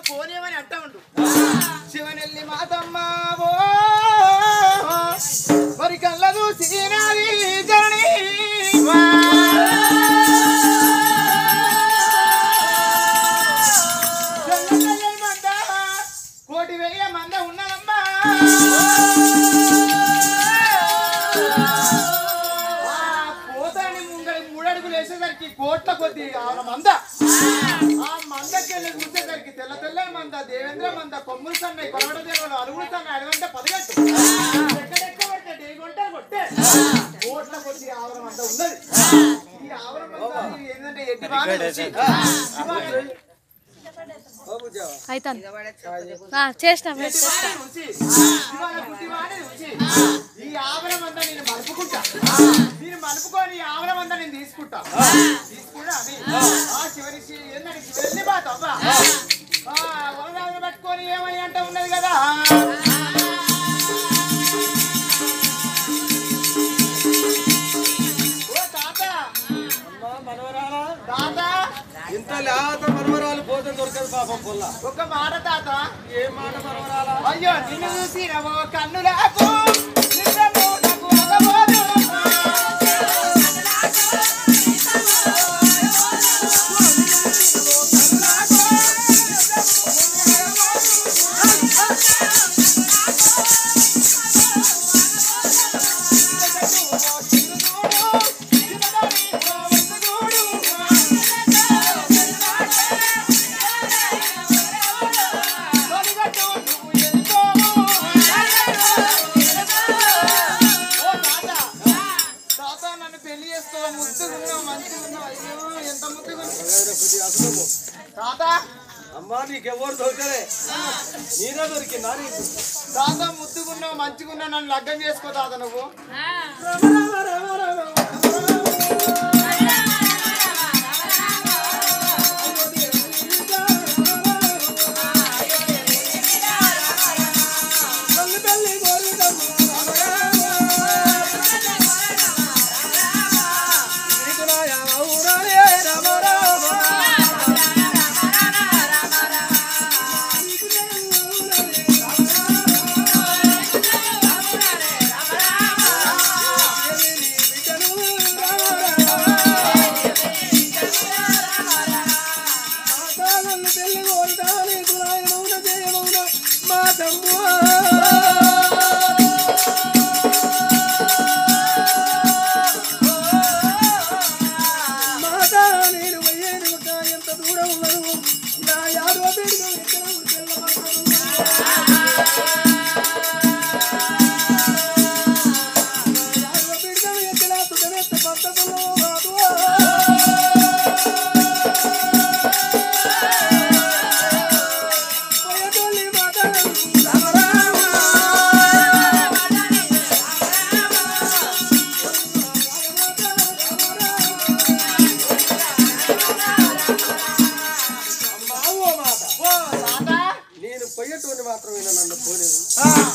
పోనేమని అంటా ఉండు. శివనెల్లి మాతమ్మ మరి కళ్ళ చూసినాది జరణి మంద కోటి వెయ్య మంద ఉన్నదమ్మా. పోతాని ముంగడి 3 అడుగులు వేసేసరికి కోట్ల కొద్ది మంద. ఆ మందకెళ్ళి చూసేసరికి తెల్ల తెల్లని మంద, దేవేంద్ర మంద, కొమ్ములు సన్నాయి, కొరవడ దేవాలు, అరుగులు సన్నాయి, అడుగంటే 10 గంటలు ఎక్కడెక్కబట్టే డేగొంటే కొట్టే కోట్ల కొద్ది ఆవరం అంతా ఉన్నది. ఈ ఆవరం అంతా ఏంటంటే ఎట్టి బాగా ఈ ఆవరం అంతా నేను మలుపుకుంటా. నేను మలుపుకొని ఈ ఆవరం అంతా నేను తీసుకుంటా. తీసుకుంటా చివరికి ఏంటంటే శివల్ని బాతవ్వా వరదాలను పట్టుకొని ఏమని అంటే ఉన్నది కదా. ఓ తాత తాత ఇంత లేత మనవరాలు పోతే దొరకదు పాపం పొల్ల. ఒక మాట తాత. ఏ మాట మనవరాలా? అయ్యో నిన్ను చూసి నవ్వు కన్నులకు నిజము నాకు అగబోదు. అమ్మా నీకెవరు దొరకలే, నేనే దొరికిందా నీకు? తాత ముద్దుకున్నావు మంచిగున్నావు, నన్ను లగ్గం చేసుకో తాత నువ్వు.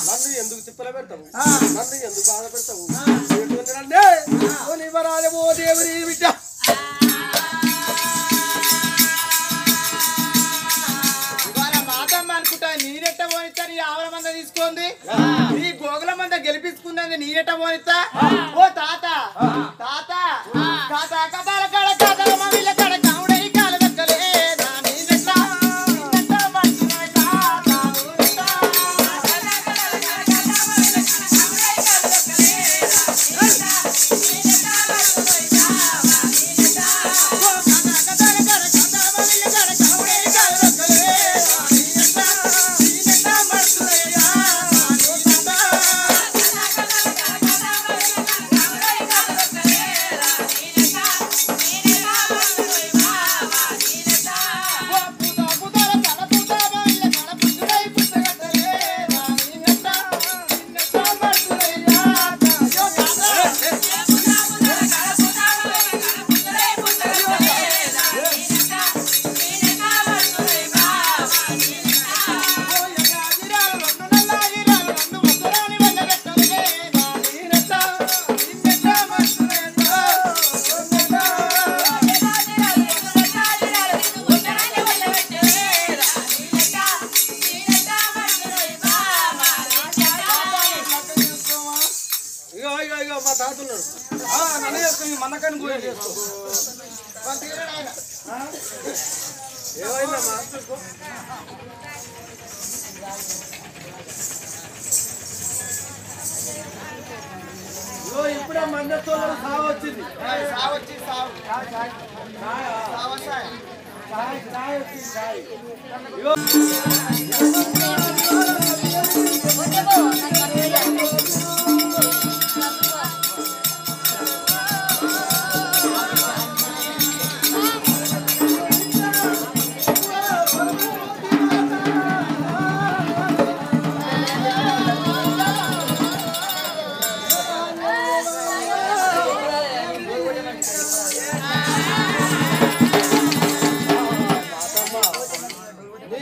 నన్ను ఎందుకు తిప్పల పెడతావు? నన్ను ఎందుకు బాధ పెడతావు? ఓ దేవుడి బిడ్డ మాతమ్మ అనుకుంటా. నేనెట్ట పోనిస్తా నీ ఆవల మంద తీసుకోండి, నీ గోగుల మంద గెలిపించుకుంది. నేనెట్ట పోనిస్తా? ఓ తాత తాత తాత కథల కడ కథల మమ్మీల కడ కౌడై కాలు దక్కలే Mira. పక్కన కూలి ఆయన ఏమైందమ్మా ఇప్పుడే మందతో సాగు వచ్చింది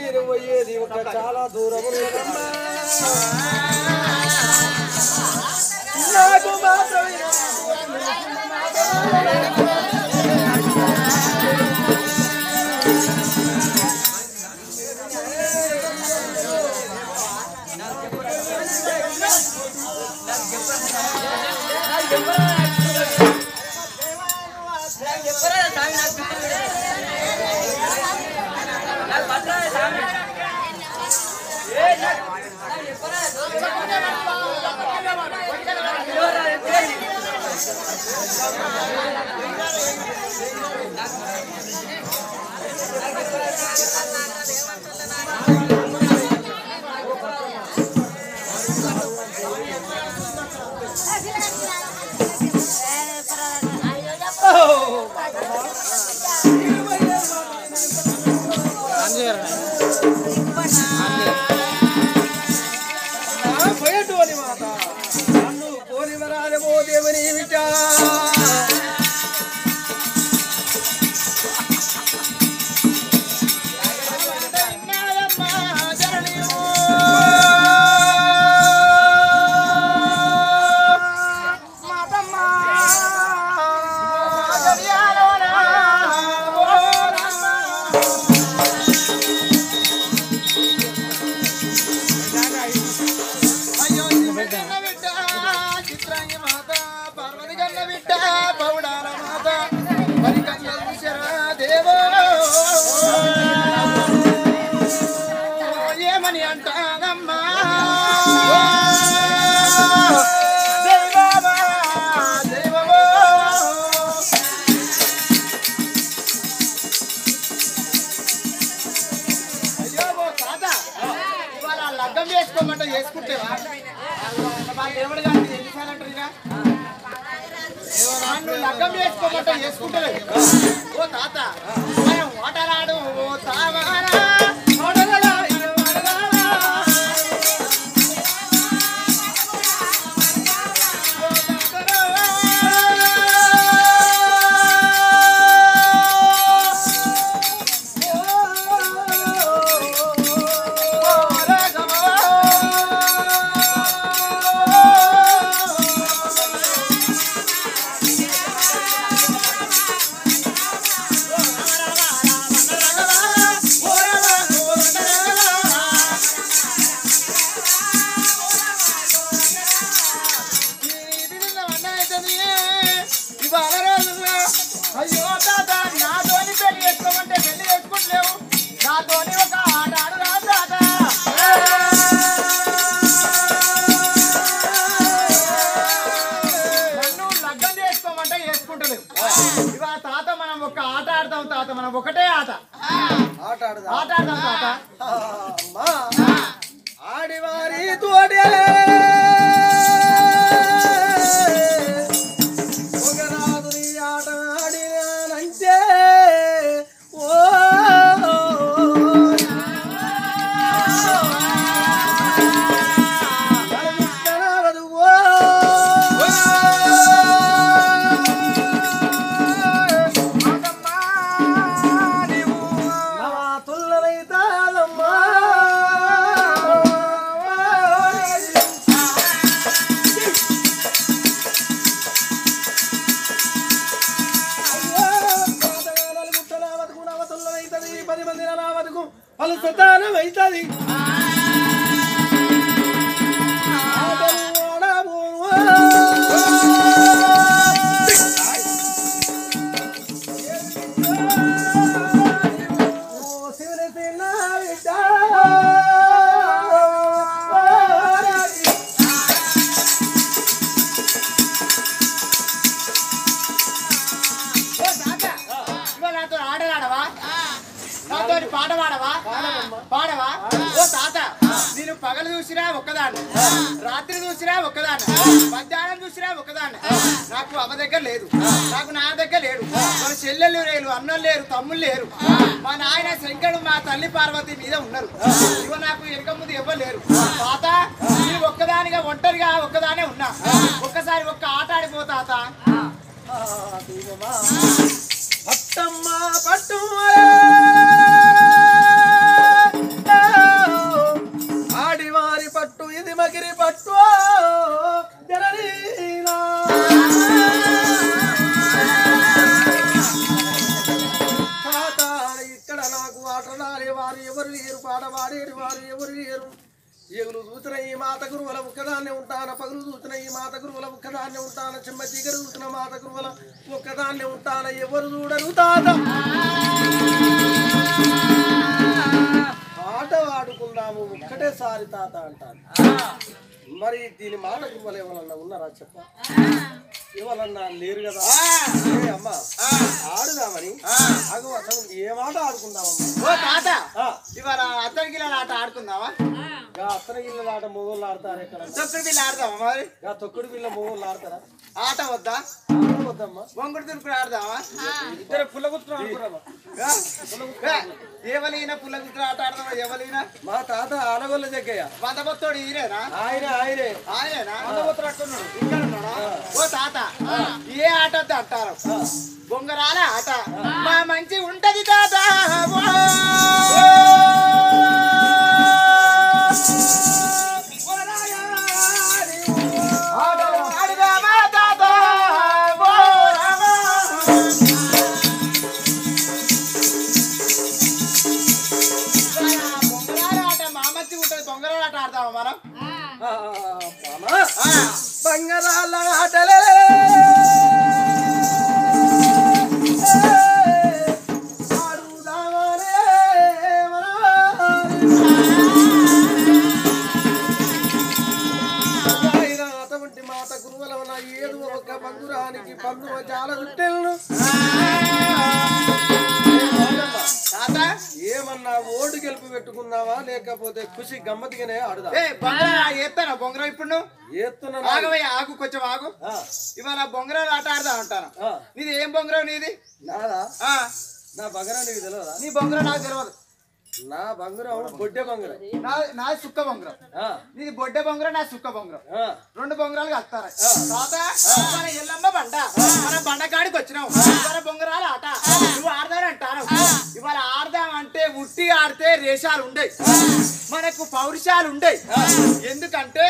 నేను పోయేది ఒక చాలా దూరం నాకు మాత్రం పోయేటువంటి మాట నన్ను పోనివరాలేమో దేవుని విటా ఏమని అంటానమ్మా అయ్యో తాత ఇవాళ లగ్గం చేసుకోమంటే చేసుకుంటేవా దేవుడు గారు ఎన్నిసార్లు లగ్గం చేసుకోమంటే చేసుకుంటలేదు ఓ తాత ఓటరాడు ఓ తావారా అయ్యో తాత నాతోని పెళ్లి చేసుకోమంటే పెళ్లి చేసుకుంటలేవు నాతోని ఒక ఆట ఆడురా తాత నన్ను లగ్గం చేసుకోమంటే చేసుకుంటలేవు ఇవాళ తాత మనం ఒక ఆట ఆడతాం తాత మనం ఒకటే ఆట ఆడదాం తాత ఆడివారి తోడే వాళ్ళు సంతానం అవుతుంది నాతో పాట పాడవా పాడవా ఓ తాత నేను పగలు చూసినా ఒక్కదాన్ని రాత్రి చూసినా ఒక్కదాన్ని మధ్యాహ్నం చూసినా ఒక్కదాన్ని నాకు అమ్మ దగ్గర లేదు నాకు నా దగ్గర లేడు మన చెల్లెళ్ళు లేరు అన్నలు లేరు తమ్ముళ్ళు లేరు మా నాయన శంకరుడు మా తల్లి పార్వతి మీద ఉన్నారు ఇవ నాకు వెనక ముందు ఎవరు లేరు తాత నేను ఒక్కదానిగా ఒంటరిగా ఒక్కదానే ఉన్నా ఒక్కసారి ఒక్క ఆట ఆడిపో తాత పట్టమ్మ పట్టు ఆడివారి పట్టు ఇది మగిరి పట్టు జననీనా తాత ఇక్కడ నాకు ఆటలాడే వారు ఎవరు లేరు పాడవాడేది వారు ఎవరు లేరు ఏగులు చూసిన ఈ మాత గురువుల ఒక్కదాన్నే ఉంటాన పగులు చూసిన ఈ మాత గురువుల ఒక్కదాన్నే ఉంటాన చెమ్మ చీకరు చూసిన మాత గురువుల ఒక్కదాన్నే ఉంటాన ఎవరు చూడరు తాత ఆట ఆడుకుందాము ఒక్కటేసారి తాత అంటాను మరి దీని మాట గురువులు ఎవరన్నా ఉన్నారా చెప్ప ఎవరన్నా లేరు కదా అమ్మా ఆడుదామని అగో అసలు ఏ మాట ఆడుకుందామమ్మా ఓ తాత ఇవాళ అత్తడి గిల్లల ఆట ఆడుకుందామా అత్తన గిల్లల ఆట మొగోళ్ళు ఆడతారు ఎక్కడ తొక్కుడు బిల్ల ఆడదామా మరి తొక్కుడు బిల్ల మొగోళ్ళు ఆడతారా ఆట వద్దా వద్దమ్మా బొంగుడు తురుకుడు ఆడదామా ఇద్దరు పుల్ల గుర్తులు ఆడుకున్నామా ఎవరైనా పుల్ల గుర్తులు ఆట ఆడదామా ఎవరైనా మా తాత ఆలగొల్ల జగ్గయ్య బందబొత్తోడు ఈయనేనా ఆయనే ఆయనేనా బందబొత్తోడు అట్టున్నాడు ఇక్కడ ఉన్నాడా ఓ తాత ఏ ఆట వద్ద అంటారు బొంగరాల ఆట మా మంచి ఉంటది తాత బంగారాల ఆటలే అటువంటి మాత గురువుల ఏడు ఒక బంధురానికి బంధువ చాలా చుట్టెలను ఏమన్నా ఓటు గెలుపు పెట్టుకుందావా లేకపోతే ఖుషి గమ్మతిగానే ఆడుదా ఎత్తానా బొంగరం ఇప్పుడు ఎత్తున్నా ఆగవయ్య ఆగు కొంచెం ఆగు ఇవాళ బొంగరాలు ఆట ఆడదా అంటాను నీది ఏం బొంగరం నీది నాదా నా బంగారం నీకు తెలియదా నీ బొంగరం నాకు తెలియదు నా బంగారం బొడ్డే బంగారం నా సుక్క బొంగరం నీది బొడ్డే బొంగరం నా సుక్క బొంగరం రెండు బొంగరాలు కలుతారా తాత మన ఎల్లమ్మ బండ మన బండకాడికి వచ్చినావు ఇవాళ బొంగరాలు ఆట నువ్వు ఆడదాని అంటాను ఇవాళ ఆడదామంటే ఉట్టి ఆడితే రేషాలు ఉండేవి మనకు పౌరుషాలు ఉండేవి ఎందుకంటే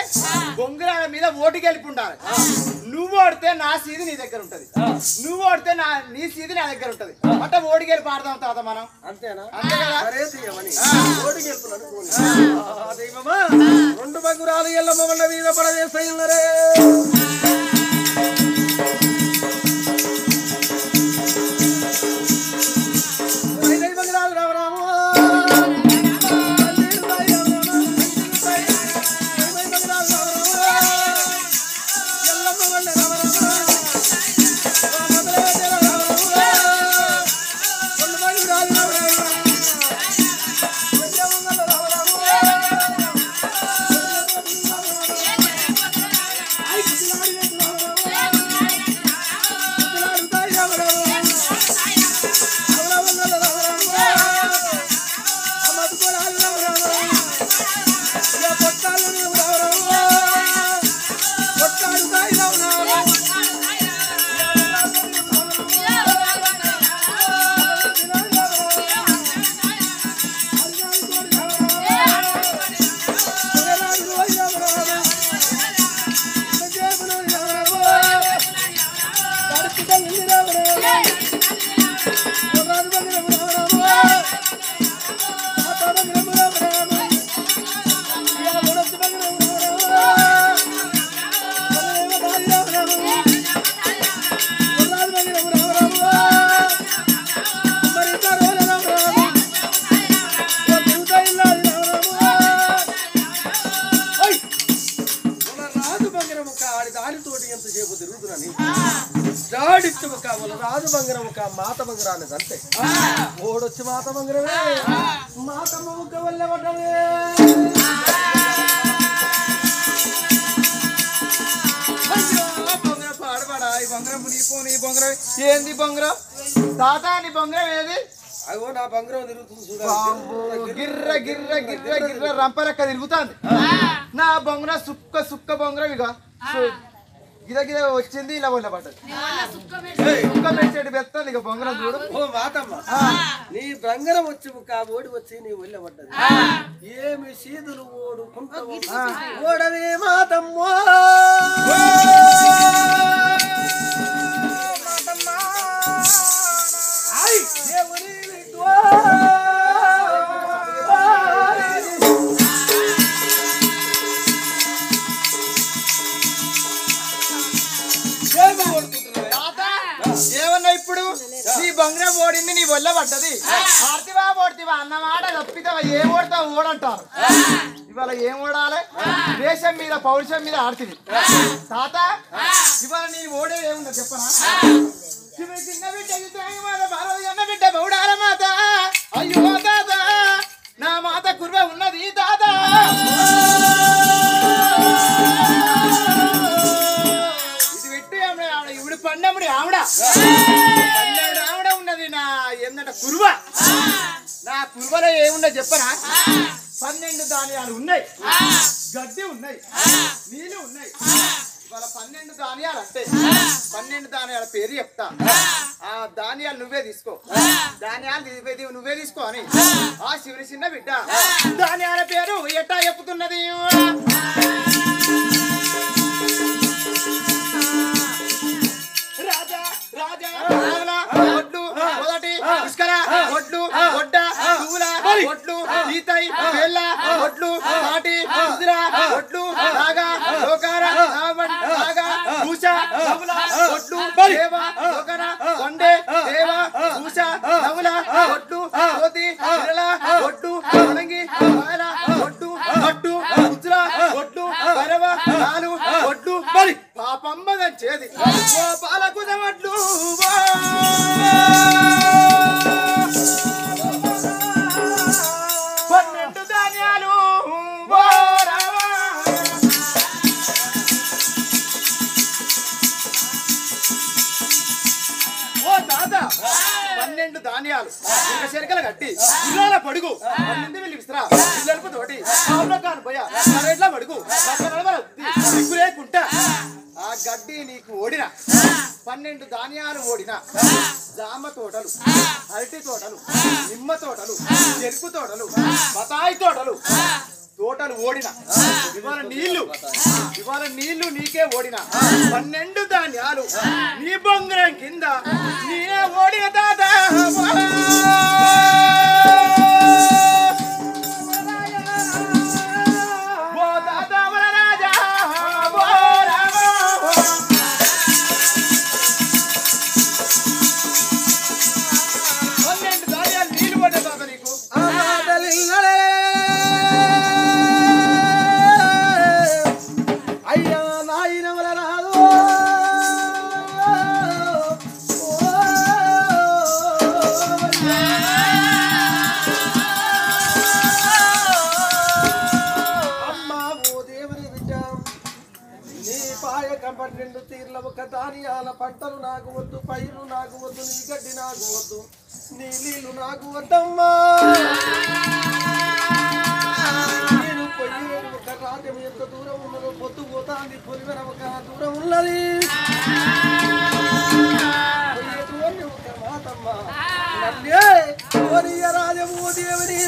బొంగరాల మీద ఓటు గెలిపి ఉండాలి నువ్వు ఓడితే నా సీది నీ దగ్గర ఉంటది నువ్వు ఓడితే నీ సీది నా దగ్గర ఉంటది అంటే ఓటు గెలిపి ఆడదాం తాత మనం అంతేనా అంతే కదా ఓటు గెలుపున్నాను రెండు బంగురాలు ఎల్లమ్మ బండ మీద పడవేస్తాయిన్నారే బంగురాలు రామరాము ఎల్లమ్మ బండ రామరాము రాజు బంగారం ఒక మాత బంగారాన్ని అంతే ఓడొచ్చి మాత బంగారమే మాతమ్మ ముక్క వల్ల పడ్డమే బొంగరం పాడబడా ఈ బొంగరం నీ బొంగరం ఏంది బొంగరం తాత నీ బొంగరం ఏది అగో నా బంగారం తిరుగుతుంది గిర్ర గిర్ర గిర్ర గిర్ర రంపరెక్క తిరుగుతుంది నా బొంగరం సుక్క బొంగరం ఇక గిద గిద వచ్చింది ఇలా వల్ల పడ్డది సుక్క పెంచేటి పెడుతుంది ఇక బొంగరం చూడు ఓ మాతమ్మ నీ బంగారం వచ్చి ఒక ఓడి వచ్చి నీ ఒళ్ళ పడ్డది ఏమి సీదులు ఓడుకుంటావు ఓడవే మాతమ్మ ఏమన్నా ఇప్పుడు నీ బంగారం ఓడింది నీ వల్ల పడ్డది ఆర్తివా ఓడితివా అన్నమాట తప్పితావా ఏం ఓడతావు ఓడంటారు ఇవాళ ఏం ఓడాలి దేశం మీద పౌరుషం మీద ఆడుతుంది తాత ఇవాళ నీ ఓడే ఏముందో చెప్పనా చిన్న బిడ్డ అన్న బిడ్డ బౌడాల మాత అయ్యో తాత నా మాత కుర్వ ఉన్నది తాత ఇది పెట్టి ఇప్పుడు పండముడి ఆవిడ ఉన్నది నా ఏంటంటే కుర్వ నా కుర్వలో ఏముందో చెప్పనా 12 ధాన్యాలు ఉన్నాయి గడ్డి ఉన్నాయి నీళ్ళు ఉన్నాయి ఇవాళ 12 ధాన్యాలు అంటే 12 ధాన్యాల పేరు చెప్తా ఆ ధాన్యాలు నువ్వే తీసుకో ధాన్యాలు నువ్వే తీసుకో అని ఆ శివుని చిన్న బిడ్డ ధాన్యాల పేరు ఎట్టా చెప్పుతున్నది రాజా రాజా ఒడ్లు మొదటి పుష్కర ఒడ్లు ఒడ్డ పూల ఒడ్లు ఈతై పెళ్ళ ఒడ్లు పాటి కుదిరా ఒడ్లు నాగా లోకార నాగా భూష నవుల ఒడ్లు దేవ లోకర కొండే దేవ భూష నవుల ఒడ్లు కోతి విరల ఒడ్లు వనంగి వాయల ఒడ్లు ఒడ్డు కుదురా ఒడ్లు భైరవ నాలు ఒడ్లు మరి పాపమ్మదంచేది ఓ పాలకుద ఒడ్లు 12 ధాన్యాలు ఓ తాత 12 ధాన్యాలు ఒక చెరకలు కట్టి ఇళ్ళ పడుగు ముందు వెళ్ళి విసిరా ఇళ్ళకు తోటి కాను పోయా కరెంట్ల పడుగు లేకుంటా ఆ గడ్డి నీకు ఓడిన 12 ధాన్యాలు ఓడిన జామ తోటలు అరటి తోటలు నిమ్మ తోటలు చెరుకు తోటలు బతాయి తోటలు ఓడిన ఇవాళ నీళ్లు నీకే ఓడిన 12 ధాన్యాలు నీ బొంగరం కింద నీనే ఓడిన తాత ధాన్యాల పంటలు నాకు వద్దు పైరు నాకు వద్దు నీ గడ్డి నాకు వద్దు నీ నీళ్లు నాకు వద్దమ్మా నేను పోయేది ఒక రాజ్యం ఎంత దూరం ఉన్నదో పొద్దు పోతాంది పొలివెన ఒక దూరం ఉన్నది పోయేటువంటి ఒక మాతమ్మ నన్నే రాజము దేవుని